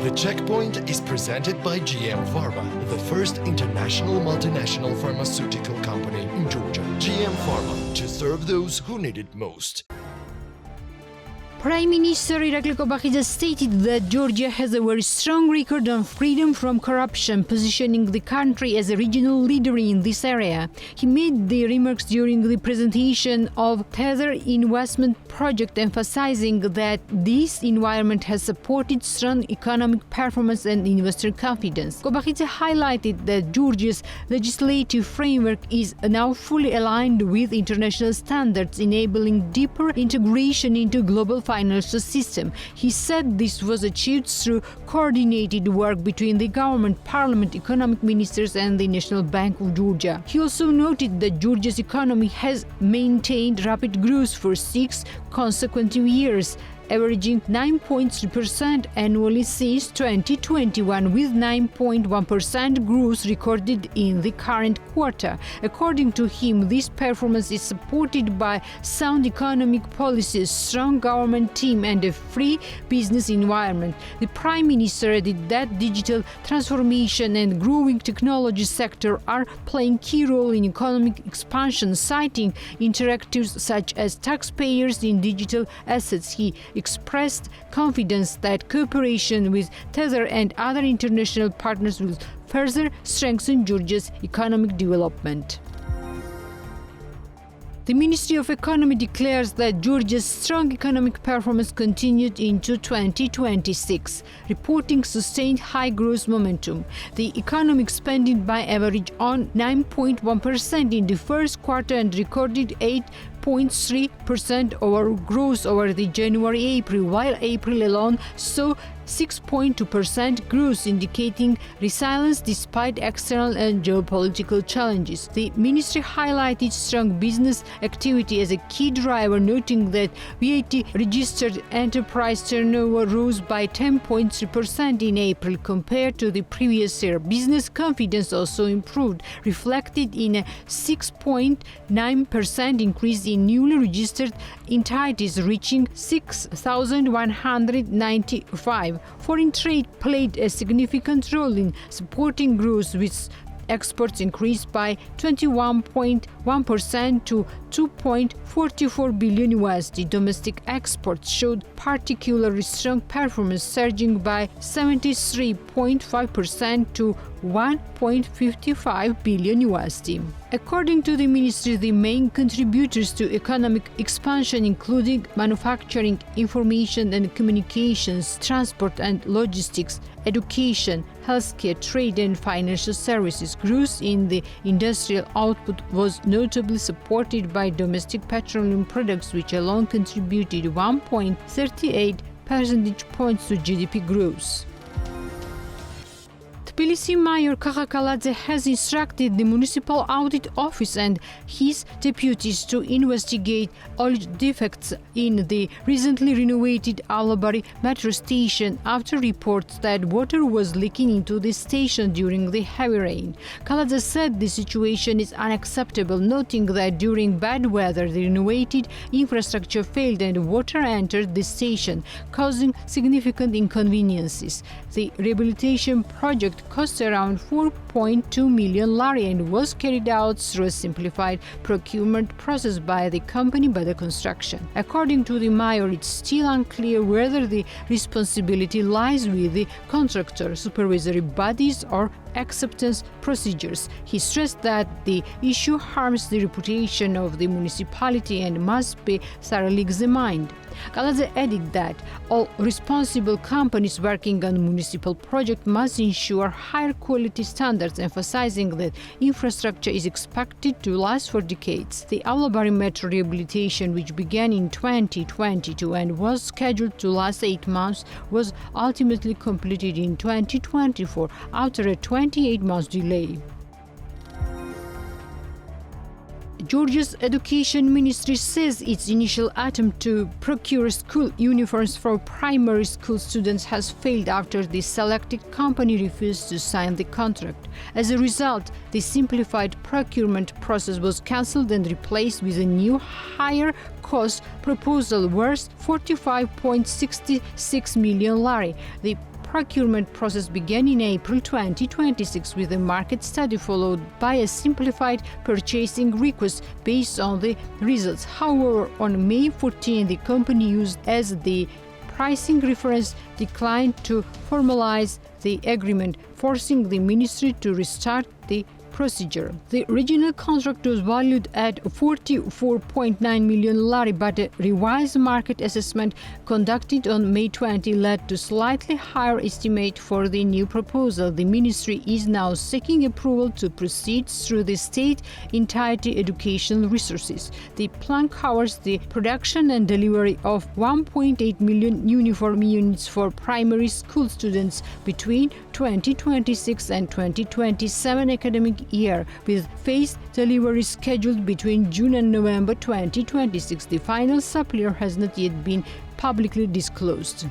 The checkpoint is presented by GM Pharma, the first international multinational pharmaceutical company in Georgia. GM Pharma, to serve those who need it most. Prime Minister Kobakhidze stated that Georgia has a very strong record on freedom from corruption, positioning the country as a regional leader in this area. He made the remarks during the presentation of Tether investment project, emphasizing that this environment has supported strong economic performance and investor confidence. Kobakhidze highlighted that Georgia's legislative framework is now fully aligned with international standards, enabling deeper integration into global financial system. He said this was achieved through coordinated work between the government, parliament, economic ministers and the National Bank of Georgia. He also noted that Georgia's economy has maintained rapid growth for 6 consecutive years, averaging 9.3% annually since 2021, with 9.1% growth recorded in the current quarter. According to him, this performance is supported by sound economic policies, strong government team and a free business environment. The Prime Minister added that digital transformation and growing technology sector are playing key role in economic expansion, citing interactives such as taxpayers in digital assets. He expressed confidence that cooperation with Tether and other international partners will further strengthen Georgia's economic development. The Ministry of Economy declares that Georgia's strong economic performance continued into 2026, reporting sustained high growth momentum. The economy expanded by average on 9.1% in the first quarter and recorded 8.3% over growth over the January-April, while April alone saw 6.2% growth, indicating resilience despite external and geopolitical challenges. The ministry highlighted strong business activity as a key driver, noting that VAT-registered enterprise turnover rose by 10.3% in April compared to the previous year. Business confidence also improved, reflected in a 6.9% increase in newly registered entities, reaching 6,195. Foreign trade played a significant role in supporting growth, with exports increased by 21.1% to $2.44 billion USD. Domestic exports showed particularly strong performance, surging by 73.5% to $1.55 billion USD. According to the ministry, the main contributors to economic expansion, including manufacturing, information and communications, transport and logistics, education, healthcare, trade and financial services. Growth in the industrial output was notably supported by domestic petroleum products, which alone contributed 1.38 percentage points to GDP growth. Tbilisi Mayor Kaladze has instructed the Municipal Audit Office and his deputies to investigate all defects in the recently renovated Avlabari metro station after reports that water was leaking into the station during the heavy rain. Kaladze said the situation is unacceptable, noting that during bad weather the renovated infrastructure failed and water entered the station, causing significant inconveniences. The rehabilitation project cost around 4.2 million lari and was carried out through a simplified procurement process by the company by the construction. According to the mayor, it's still unclear whether the responsibility lies with the contractor, supervisory bodies or acceptance procedures. He stressed that the issue harms the reputation of the municipality and must be thoroughly examined. Kaladze added that all responsible companies working on municipal projects must ensure higher quality standards, emphasizing that infrastructure is expected to last for decades. The Avlabari metro rehabilitation, which began in 2022 and was scheduled to last 8 months, was ultimately completed in 2024 after a 28-month delay. Georgia's Education Ministry says its initial attempt to procure school uniforms for primary school students has failed after the selected company refused to sign the contract. As a result, the simplified procurement process was cancelled and replaced with a new, higher-cost proposal worth 45.66 million lari. The procurement process began in April 2026 with a market study followed by a simplified purchasing request based on the results. However, on May 14, the company used as the pricing reference declined to formalize the agreement, forcing the ministry to restart the procedure. The original contract was valued at 44.9 million lari, but a revised market assessment conducted on May 20 led to slightly higher estimate for the new proposal. The ministry is now seeking approval to proceed through the state entirety educational resources. The plan covers the production and delivery of 1.8 million uniform units for primary school students between 2026 and 2027 academic year, with phased delivery scheduled between June and November 2026. The final supplier has not yet been publicly disclosed.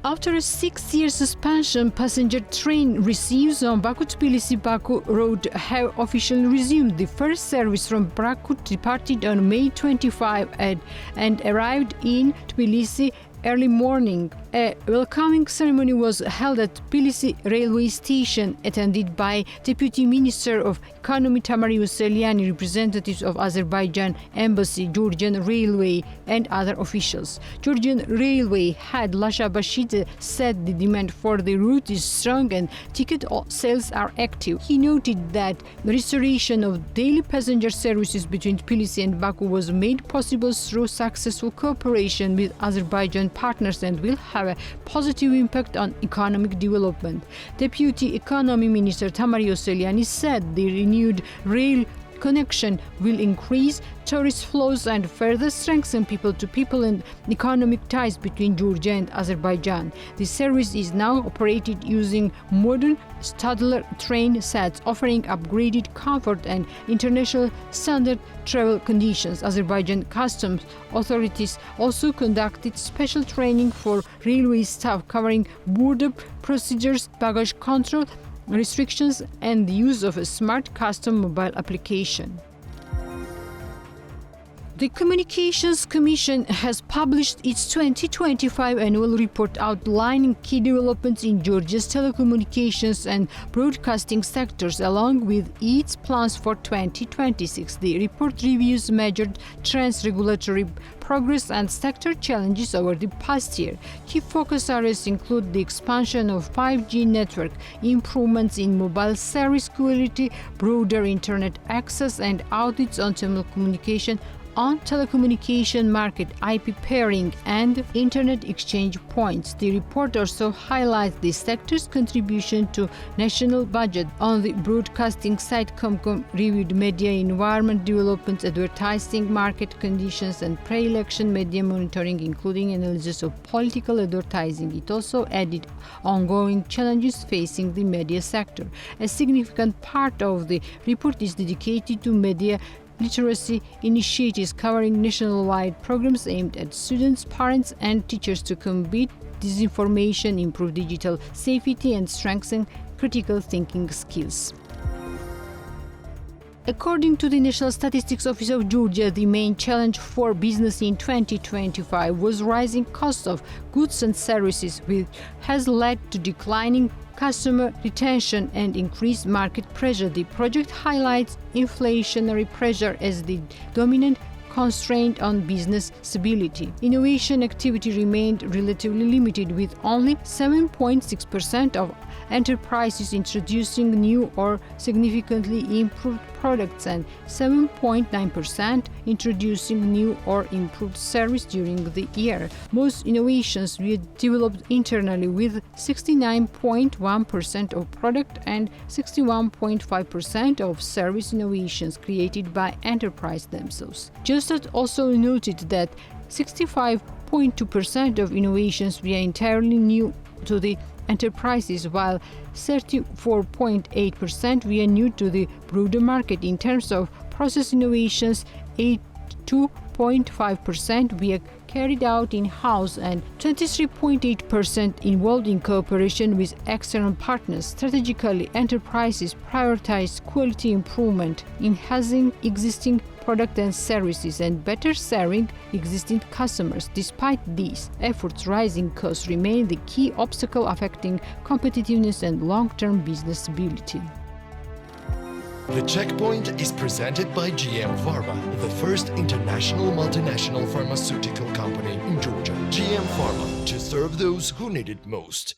After a 6-year suspension, passenger train receives on Baku-Tbilisi-Baku road have officially resumed. The first service from Baku departed on May 25 and arrived in Tbilisi early morning. A welcoming ceremony was held at Tbilisi railway station, attended by Deputy Minister of Economy Tamar Ioseliani, representatives of Azerbaijan Embassy, Georgian Railway, and other officials. Georgian Railway head Kobakhidze said the demand for the route is strong and ticket sales are active. He noted that the restoration of daily passenger services between Tbilisi and Baku was made possible through successful cooperation with Azerbaijan partners and will have a positive impact on economic development. Deputy Economy Minister Tamar Ioseliani said the renewed rail connection will increase tourist flows and further strengthen people-to-people and economic ties between Georgia and Azerbaijan. The service is now operated using modern Stadler train sets, offering upgraded comfort and international standard travel conditions. Azerbaijan customs authorities also conducted special training for railway staff covering border procedures, baggage control, restrictions, and the use of a smart custom mobile application. The Communications Commission has published its 2025 annual report outlining key developments in Georgia's telecommunications and broadcasting sectors, along with its plans for 2026. The report reviews major trends, regulatory progress, and sector challenges over the past year. Key focus areas include the expansion of 5G network, improvements in mobile service quality, broader internet access, and audits on telecommunication market, IP pairing, and internet exchange points. The report also highlights the sector's contribution to national budget. On the broadcasting side, ComCom reviewed media environment developments, advertising market conditions, and pre-election media monitoring, including analysis of political advertising. It also added ongoing challenges facing the media sector. A significant part of the report is dedicated to media literacy initiatives covering nationwide programs aimed at students, parents, and teachers to combat disinformation, improve digital safety, and strengthen critical thinking skills. According to the National Statistics Office of Georgia, the main challenge for business in 2025 was rising costs of goods and services, which has led to declining customer retention and increased market pressure. The project highlights inflationary pressure as the dominant constraint on business stability. Innovation activity remained relatively limited, with only 7.6% of enterprises introducing new or significantly improved products and 7.9% introducing new or improved service during the year. Most innovations were developed internally, with 69.1% of product and 61.5% of service innovations created by enterprise themselves. GeoStat also noted that 65.2% of innovations were entirely new to the enterprises, while 34.8% were new to the broader market. In terms of process innovations, 82.5% were carried out in-house and 23.8% involved in cooperation with external partners. Strategically, enterprises prioritized quality improvement, enhancing existing product and services and better serving existing customers. Despite these efforts, rising costs remain the key obstacle affecting competitiveness and long-term business stability. The Checkpoint is presented by GM Pharma, the first international multinational pharmaceutical company in Georgia. GM Pharma, to serve those who need it most.